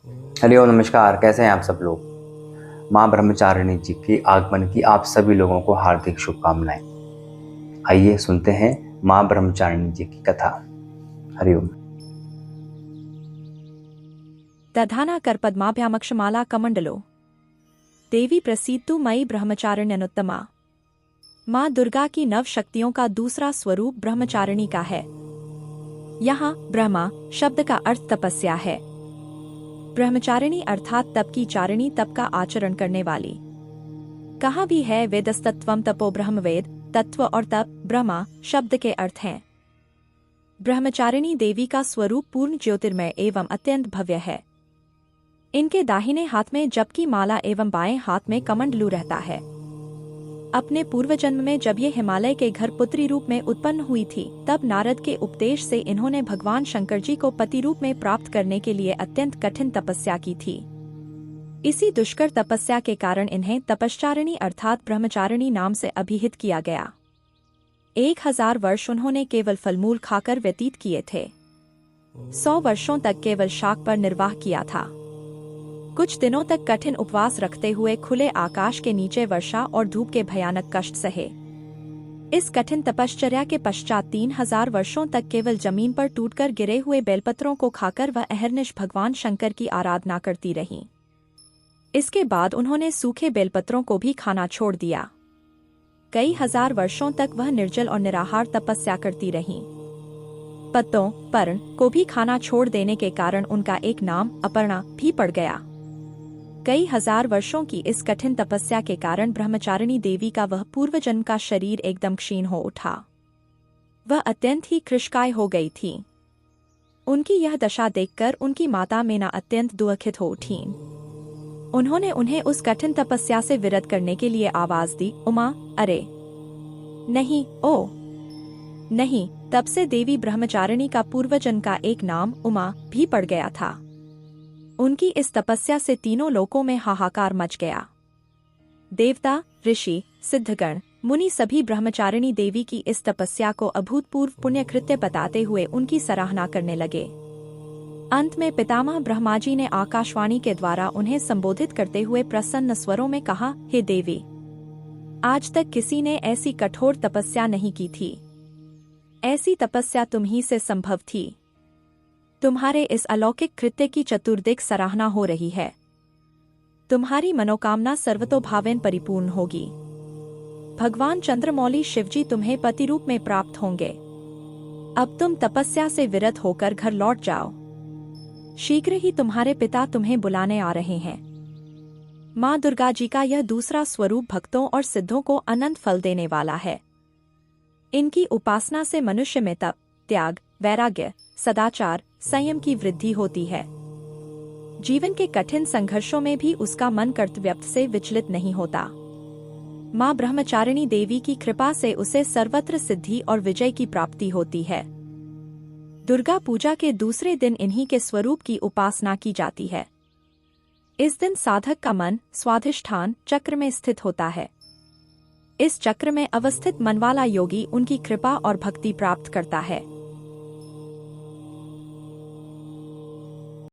हरिओम नमस्कार। कैसे हैं आप सब लोग। माँ ब्रह्मचारिणी जी के आगमन की आप सभी लोगों को हार्दिक शुभकामनाएं। आइए सुनते हैं माँ ब्रह्मचारिणी जी की कथा। हरिओम। दधानाकरपद्माभ्यामक्षमाला कमंडलो देवी प्रसीदतु मयि ब्रह्मचारिण्यनुत्तमा। माँ दुर्गा की नव शक्तियों का दूसरा स्वरूप ब्रह्मचारिणी का है। यहाँ ब्रह्मा शब्द का अर्थ तपस्या है। ब्रह्मचारिणी अर्थात तप की चारिणी, तप का आचरण करने वाली। कहा भी है वेदस्तत्वम तपो ब्रह्मवेद, तत्व और तप ब्रह्मा शब्द के अर्थ हैं। ब्रह्मचारिणी देवी का स्वरूप पूर्ण ज्योतिर्मय एवं अत्यंत भव्य है। इनके दाहिने हाथ में जप की माला एवं बाएं हाथ में कमंडलू रहता है। अपने पूर्व जन्म में जब ये हिमालय के घर पुत्री रूप में उत्पन्न हुई थी, तब नारद के उपदेश से इन्होंने भगवान शंकर जी को पति रूप में प्राप्त करने के लिए अत्यंत कठिन तपस्या की थी। इसी दुष्कर तपस्या के कारण इन्हें तपश्चारिणी अर्थात ब्रह्मचारिणी नाम से अभिहित किया गया। 1000 वर्ष उन्होंने केवल फलमूल खाकर व्यतीत किए थे। 100 वर्षों तक केवल शाक पर निर्वाह किया था। कुछ दिनों तक कठिन उपवास रखते हुए खुले आकाश के नीचे वर्षा और धूप के भयानक कष्ट सहे। इस कठिन तपश्चर्या के पश्चात 3000 वर्षों तक केवल जमीन पर टूटकर गिरे हुए बेलपत्रों को खाकर वह अहर्निश भगवान शंकर की आराधना करती रहीं। इसके बाद उन्होंने सूखे बेलपत्रों को भी खाना छोड़ दिया। कई हजार वर्षों तक वह निर्जल और निराहार तपस्या करती रहीं। पत्तों पर्ण को भी खाना छोड़ देने के कारण उनका एक नाम अपर्णा भी पड़ गया। कई हजार वर्षों की इस कठिन तपस्या के कारण ब्रह्मचारिणी देवी का वह पूर्व जन्म का शरीर एकदम क्षीण हो उठा। वह अत्यंत ही कृशकाय हो गई थी। उनकी यह दशा देखकर उनकी माता मेना अत्यंत दुखित हो उठीं। उन्होंने उन्हें उस कठिन तपस्या से विरत करने के लिए आवाज दी, उमा, अरे नहीं, ओ नहीं। तब से देवी ब्रह्मचारिणी का पूर्वजन्म का एक नाम उमा भी पड़ गया था। उनकी इस तपस्या से तीनों लोकों में हाहाकार मच गया। देवता, ऋषि, सिद्धगण, मुनि सभी ब्रह्मचारिणी देवी की इस तपस्या को अभूतपूर्व पुण्यकृत्य बताते हुए उनकी सराहना करने लगे। अंत में पितामह ब्रह्माजी ने आकाशवाणी के द्वारा उन्हें संबोधित करते हुए प्रसन्न स्वरों में कहा, हे देवी, आज तक किसी ने ऐसी कठोर तपस्या नहीं की थी। ऐसी तपस्या तुम ही से संभव थी। तुम्हारे इस अलौकिक कृत्य की चतुर्दिक सराहना हो रही है। तुम्हारी मनोकामना सर्वतोभावेन परिपूर्ण होगी। भगवान चंद्रमौली शिवजी तुम्हें पति रूप में प्राप्त होंगे। अब तुम तपस्या से विरत होकर घर लौट जाओ। शीघ्र ही तुम्हारे पिता तुम्हें बुलाने आ रहे हैं। माँ दुर्गा जी का यह दूसरा स्वरूप भक्तों और सिद्धों को अनंत फल देने वाला है। इनकी उपासना से मनुष्य में तप, त्याग, वैराग्य, सदाचार, संयम की वृद्धि होती है। जीवन के कठिन संघर्षों में भी उसका मन कर्तव्य से विचलित नहीं होता। माँ ब्रह्मचारिणी देवी की कृपा से उसे सर्वत्र सिद्धि और विजय की प्राप्ति होती है। दुर्गा पूजा के दूसरे दिन इन्हीं के स्वरूप की उपासना की जाती है। इस दिन साधक का मन स्वाधिष्ठान चक्र में स्थित होता है। इस चक्र में अवस्थित मनवाला योगी उनकी कृपा और भक्ति प्राप्त करता है।